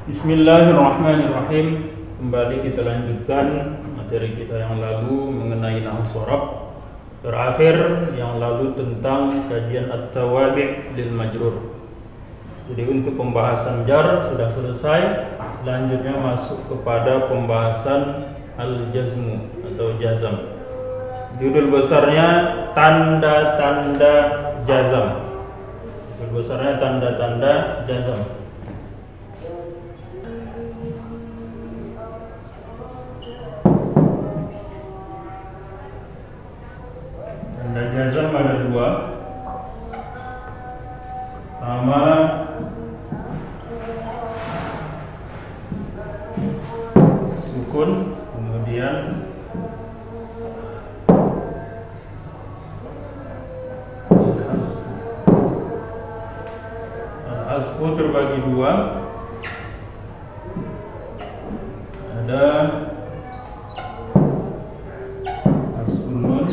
Bismillahirrahmanirrahim. Kembali kita lanjutkan materi kita yang lalu mengenai nahwu shorab. Terakhir yang lalu tentang kajian at-tawabi' lil majrur. Jadi untuk pembahasan jar sudah selesai. Selanjutnya masuk kepada pembahasan al-jazmu atau jazam. Judul besarnya tanda-tanda jazam. Judul besarnya tanda-tanda jazam. Tanda jazam ada dua. Pertama, sukun, kemudian al-hasbu terbagi dua. Ada hasbun nun,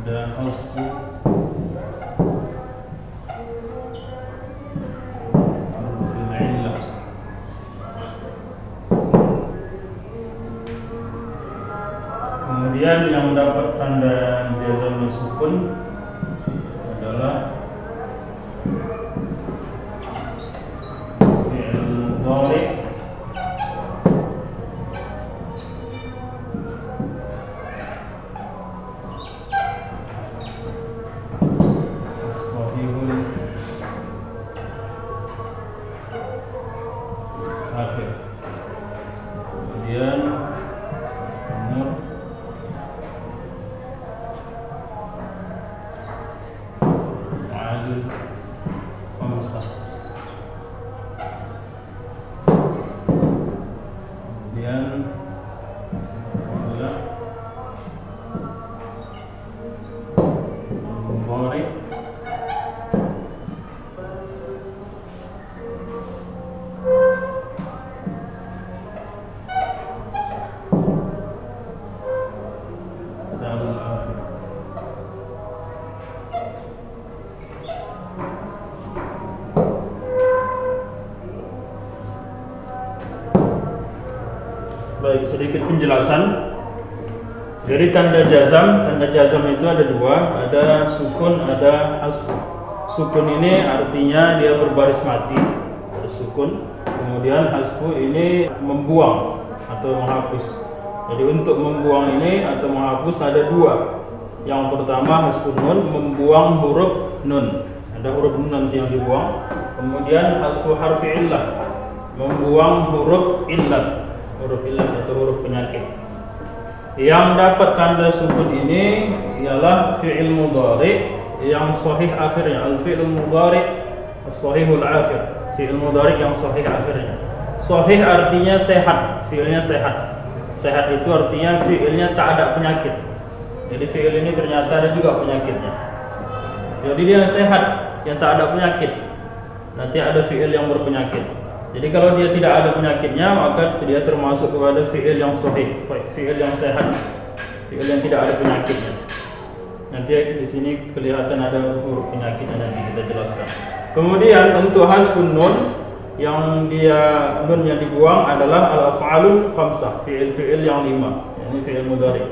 ada hasbu hurufil illah. Kemudian yang mendapat tanda jazam sukun adalah fi'il mudhari' shahihul akhir. Kemudian nur adil khamsah. Kemudian wala mudhari' salul akhir. Baik, sedikit penjelasan. Dari tanda jazam itu ada dua, ada sukun, ada hasbu. Sukun ini artinya dia berbaris mati, sukun. Kemudian hasbu ini membuang atau menghapus. Jadi untuk membuang ini atau menghapus ada dua. Yang pertama hasbun nun, membuang huruf nun. Ada huruf nun yang dibuang. Kemudian hasbu harfi illah, membuang huruf illat. Huruf illat atau huruf penyakit. Yang dapat tanda sukun ini ialah fi'il mudhari' yang sahih akhirnya. Al-fi'il mudhari' as-sahihul akhir. Fi'il mudhari' yang sahih akhirnya. Sahih artinya sehat, fi'ilnya sehat. Sehat itu artinya fi'ilnya tak ada penyakit. Jadi fi'il ini ternyata ada juga penyakitnya. Jadi dia sehat, yang tak ada penyakit. Nanti ada fi'il yang berpenyakit. Jadi kalau dia tidak ada penyakitnya, maka dia termasuk kepada fi'il yang sahih, fi'il yang sehat, fi'il yang tidak ada penyakitnya. Nanti di sini kelihatan ada huruf penyakitnya, nanti kita jelaskan. Kemudian untuk hasbun nun, yang dia nun yang dibuang adalah al-af'alul khamsah, fi'il-fi'il yang 5. Ini fi'il mudhari'.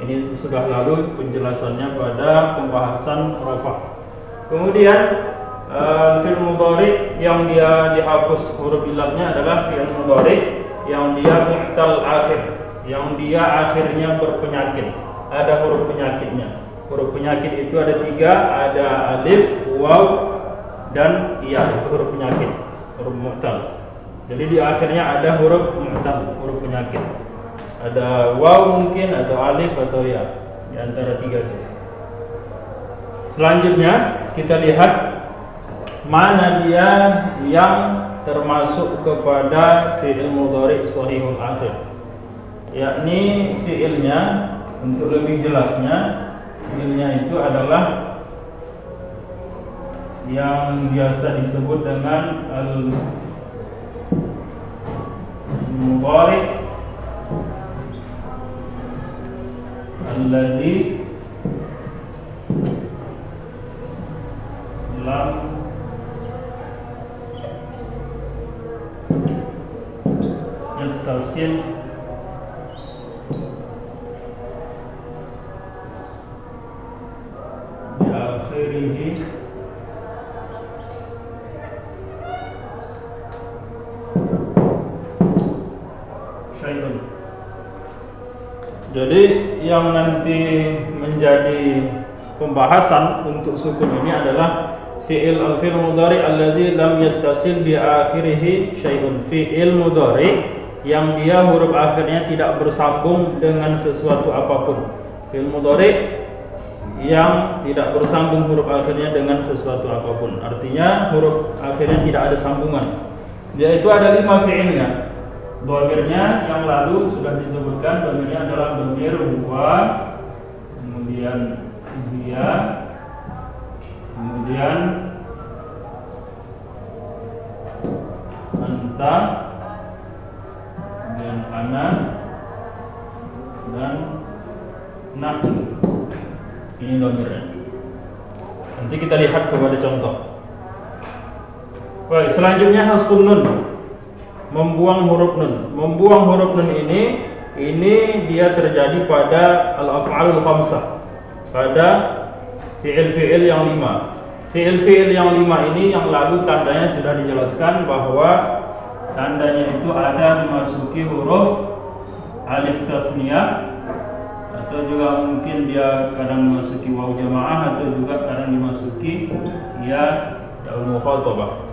Ini sudah lalu penjelasannya pada pembahasan rafa'. Kemudian fi'il mudhari' yang dia dihapus huruf illatnya adalah fi'il mudhari' yang dia mu'tal akhir, yang dia akhirnya berpenyakit, ada huruf penyakitnya. Huruf penyakit itu ada tiga, ada alif, waw, dan ya, itu huruf penyakit, huruf mu'tal. Jadi di akhirnya ada huruf mu'tal, huruf penyakit. Ada waw mungkin, atau alif, atau ya, di antara tiga itu. Selanjutnya kita lihat mana dia yang termasuk kepada fi'il mudhari' shahihul akhir, yakni fi'ilnya. Untuk lebih jelasnya, fi'ilnya itu adalah yang biasa disebut dengan al-mudhari' alladhi lam yattasil bi akhirih syai'un. Jadi yang nanti menjadi pembahasan untuk sukun ini adalah fi'il al-fi'il mudhari alladzi lam yattasil bi akhirih syai'un. Fi'il mudhari yang dia huruf akhirnya tidak bersambung dengan sesuatu apapun. Fi'il mudhari yang tidak bersambung huruf akhirnya dengan sesuatu apapun. Artinya huruf akhirnya tidak ada sambungan. Yaitu ada 5 fi'ilnya. Dhamirnya yang lalu sudah disebutkan, dhamirnya adalah dhamir huwa, kemudian dia, kemudian anta, kemudian ana, dan nahnu. Ini dhamirnya. Nanti kita lihat kepada contoh. Baik, selanjutnya hasfun nun, membuang huruf nun. Membuang huruf nun ini dia terjadi pada al-af'alul khamsah, pada fi'il-fi'il yang 5. Fi'il-fi'il yang 5 ini yang lalu tandanya sudah dijelaskan bahwa tandanya itu ada memasuki huruf alif tasniyah, atau juga mungkin dia kadang memasuki waw jamaah, atau juga kadang dimasuki ya daun mukhatabah.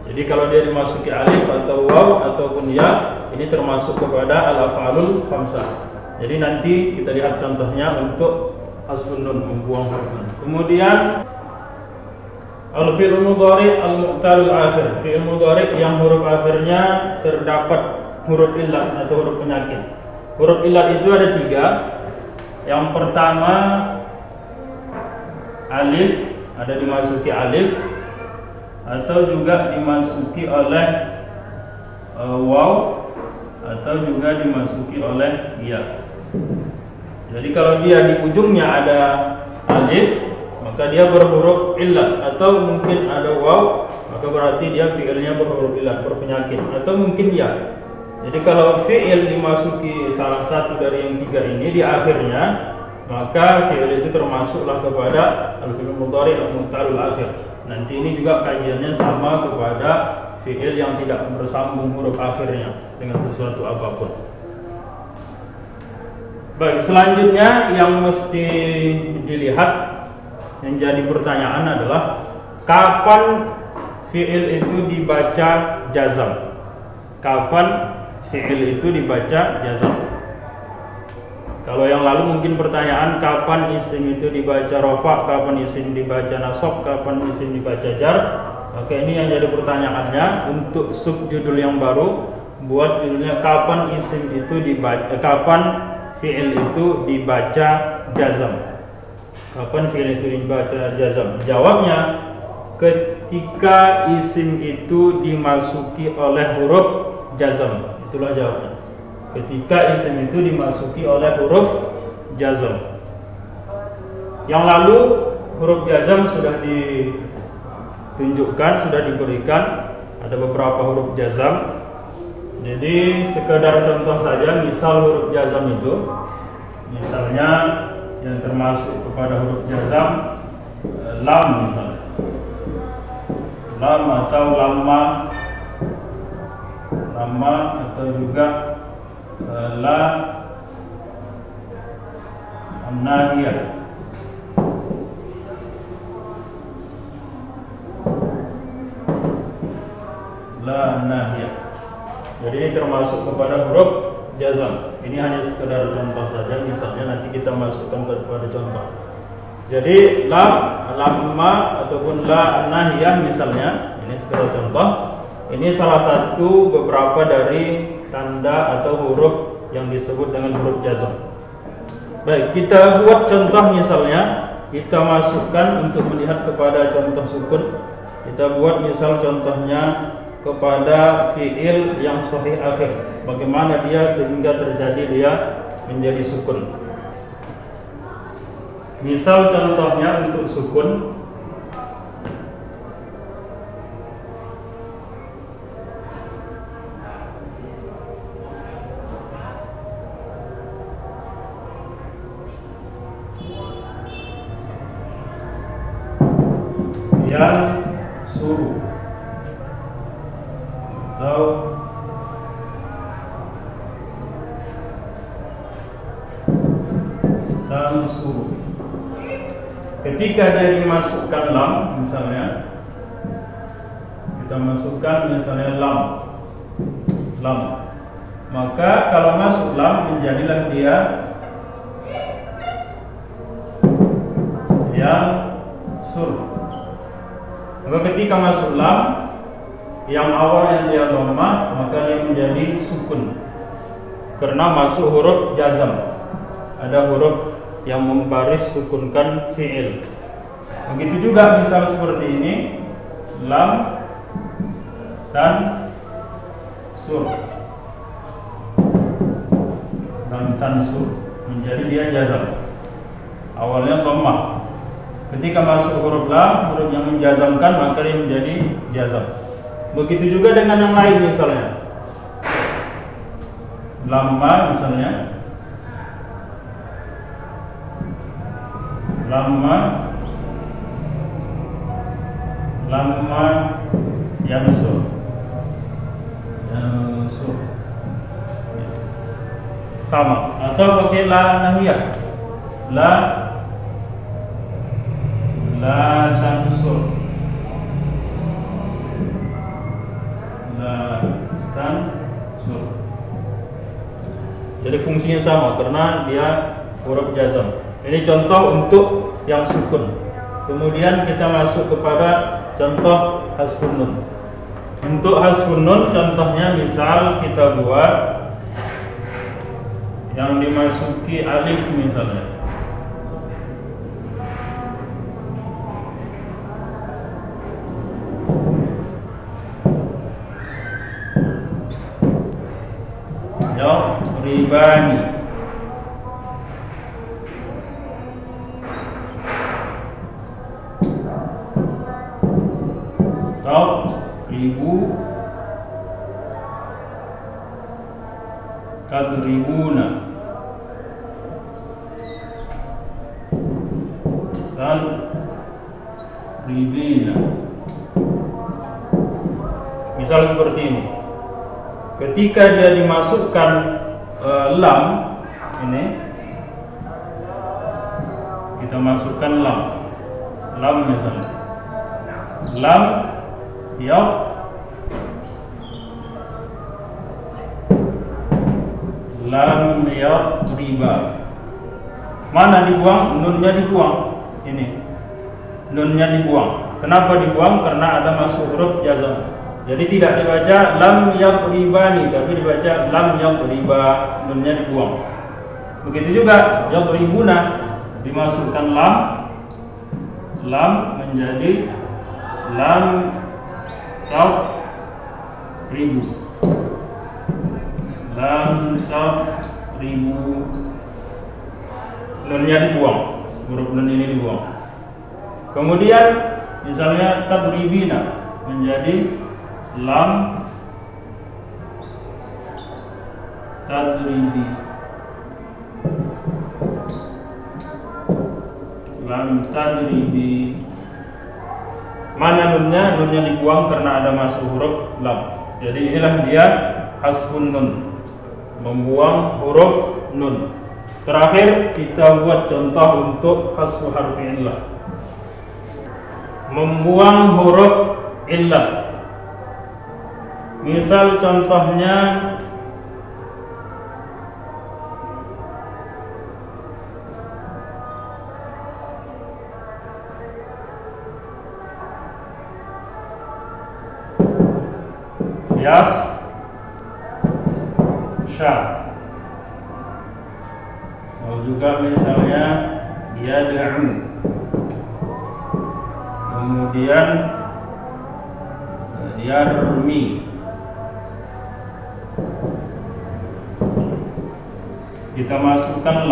Jadi kalau dia dimasuki alif atau waw ataupun ya, ini termasuk kepada al-af'alul khamsah. Jadi nanti kita lihat contohnya untuk hasfun nun, membuang huruf nun. Kemudian al-fi'il mudhari al-mu'talul akhir, fi'il mudhari yang huruf akhirnya terdapat huruf illat atau huruf penyakit. Huruf illat itu ada 3. Yang pertama alif, ada dimasuki alif atau juga dimasuki oleh waw, atau juga dimasuki oleh ya. Jadi kalau dia di ujungnya ada alif, maka dia berhuruf illat, atau mungkin ada waw, maka berarti dia fi'ilnya berhuruf illat, berpenyakit, atau mungkin ya. Jadi kalau fi'il dimasuki salah satu dari yang 3 ini di akhirnya, maka fi'il itu termasuklah kepada al-fi'il mudhari al-mu'talul akhir. Nanti ini juga kajiannya sama kepada fi'il yang tidak bersambung huruf akhirnya dengan sesuatu apapun. Baik, selanjutnya yang mesti dilihat, yang jadi pertanyaan adalah kapan fi'il itu dibaca jazam? Kapan fi'il itu dibaca jazam? Kalau yang lalu mungkin pertanyaan kapan isim itu dibaca rofa, kapan isim dibaca nasab, kapan isim dibaca jar. Maka ini yang jadi pertanyaannya untuk subjudul yang baru, buat judulnya kapan isim itu dibaca, kapan fi'il itu dibaca jazam. Kapan fi'il itu dibaca jazam? Jawabnya ketika isim itu dimasuki oleh huruf jazam. Itulah jawabnya. Ketika isim itu dimasuki oleh huruf jazam. Yang lalu huruf jazam sudah ditunjukkan, sudah diberikan, ada beberapa huruf jazam. Jadi sekedar contoh saja, misal huruf jazam itu, misalnya yang termasuk kepada huruf jazam lam misalnya, lam atau lamma, atau juga la an-nahiyah. La an-nahiyah. Jadi ini termasuk kepada huruf jazam. Ini hanya sekedar contoh saja, misalnya nanti kita masukkan kepada contoh. Jadi la, lamma ataupun la an-nahiyah misalnya, ini sekedar contoh. Ini salah satu beberapa dari tanda atau huruf yang disebut dengan huruf jazam. Baik, kita buat contoh misalnya, kita masukkan untuk melihat kepada contoh sukun. Kita buat misal contohnya kepada fi'il yang sahih akhir. Bagaimana dia sehingga terjadi dia menjadi sukun. Misal contohnya untuk sukun, suruh atau tansuru. Ketika dia dimasukkan lam, misalnya kita masukkan misalnya lam, maka kalau masuk lam menjadilah dia yang sur. Maka ketika masuk lam yang awalnya dia dhammah, maka dia menjadi sukun karena masuk huruf jazam. Ada huruf yang membaris sukunkan fi'il. Begitu juga misal seperti ini, lam dan sur, lam tansur, menjadi dia jazam. Awalnya dhammah. Ketika masuk huruf lam, huruf yang menjazamkan, maka dia menjadi jazam. Begitu juga dengan yang lain, misalnya lamma, misalnya lamma yansur, sama. Atau pakai la nahiyah, la tansur, la tansur. Jadi fungsinya sama karena dia huruf jazam. Ini contoh untuk yang sukun. Kemudian kita masuk kepada contoh hasfun nun. Untuk hasfun nun contohnya misal kita buat yang dimasuki alif misalnya. Ribani. Ribu, kadribuna, dan ribina. Misal seperti ini. Ketika dia dimasukkan lam, ini kita masukkan lam misalnya, lam riba. Mana dibuang? Nunnya dibuang. Ini nunnya dibuang. Kenapa dibuang? Karena ada masuk huruf jazam. Jadi tidak dibaca lam ribani, tapi dibaca lam riba. Nunnya dibuang. Begitu juga ribuna, dimasukkan lam menjadi lam ribu, ribu. Nunnya dibuang, huruf nun ini dibuang. Kemudian misalnya tadribina menjadi lam tadribi, lam tadribi. Mana nunnya? Nunnya dibuang karena ada masuk huruf lam. Jadi inilah dia hasfun nun, membuang huruf nun. Terakhir kita buat contoh untuk hasfu harfi illah, membuang huruf illah. Misal contohnya sya, atau juga misalnya yad'u, kemudian yarmi. Kita masukkan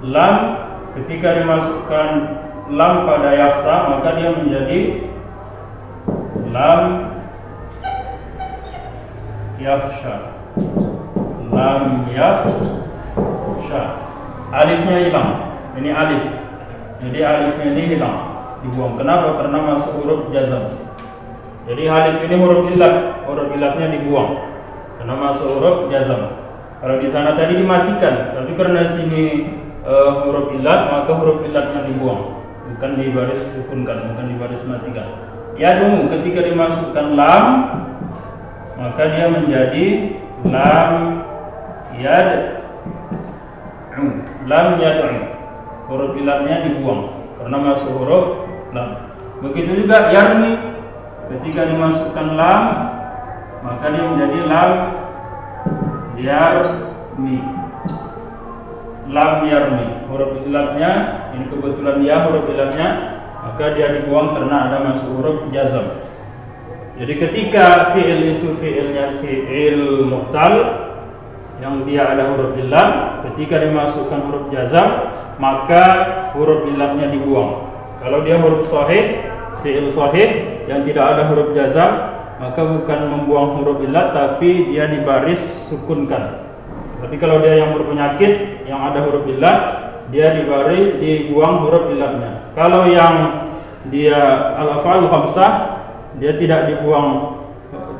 lam, ketika dimasukkan lam pada yaksa, maka dia menjadi lam yakhsha, lam yakhsha. Alifnya hilang, ini alif Jadi alifnya ini hilang, dibuang. Kenapa? Karena masuk huruf jazam. Jadi alif ini huruf illatnya dibuang karena masuk huruf jazam. Kalau di sana tadi dimatikan, tapi karena sini huruf illat, maka huruf illatnya dibuang, bukan dibaris sukunkan, bukan dibaris matikan. Yadumu ketika dimasukkan lam, maka dia menjadi lam yad, lam yad'u. Huruf illatnya dibuang karena masuk huruf lam. Begitu juga yarmi, ketika dimasukkan lam, maka dia menjadi lam yarmi. Lam yarmi, huruf illatnya ini kebetulan ya huruf illatnya, maka dia dibuang karena ada masuk huruf jazam. Jadi ketika fi'il itu fi'ilnya fi'il mu'tal yang dia ada huruf illat, ketika dimasukkan huruf jazam, maka huruf illatnya dibuang. Kalau dia huruf sahih, fi'il sahih yang tidak ada huruf jazam, maka bukan membuang huruf illat, tapi dia dibaris sukunkan. Tapi kalau dia yang berpenyakit yang ada huruf illat, dia dibuang huruf illatnya. Kalau yang dia al-af'al khamsah, dia tidak dibuang,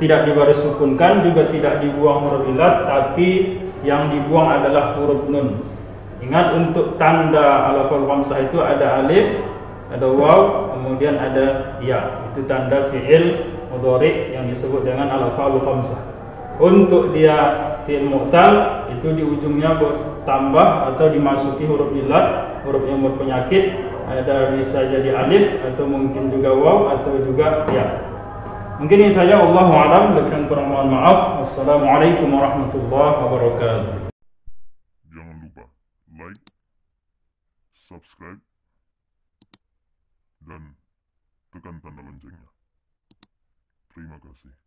tidak dibaris sukunkan, juga tidak dibuang huruf illat, tapi yang dibuang adalah huruf nun. Ingat, untuk tanda al-af'al khamsah itu ada alif, ada waw, kemudian ada ya. Itu tanda fi'il mudhari yang disebut dengan al-af'al khamsah. Untuk dia fi'il mu'tal, itu di ujungnya bertambah atau dimasuki huruf illat, huruf yang berpenyakit. Ada bisa jadi alif atau mungkin juga waw atau juga ya. Mungkin ini saja, wallahu a'lam, lebih kurang mohon maaf. Wassalamualaikum warahmatullahi wabarakatuh. Jangan lupa like, subscribe, dan tekan tanda loncengnya. Terima kasih.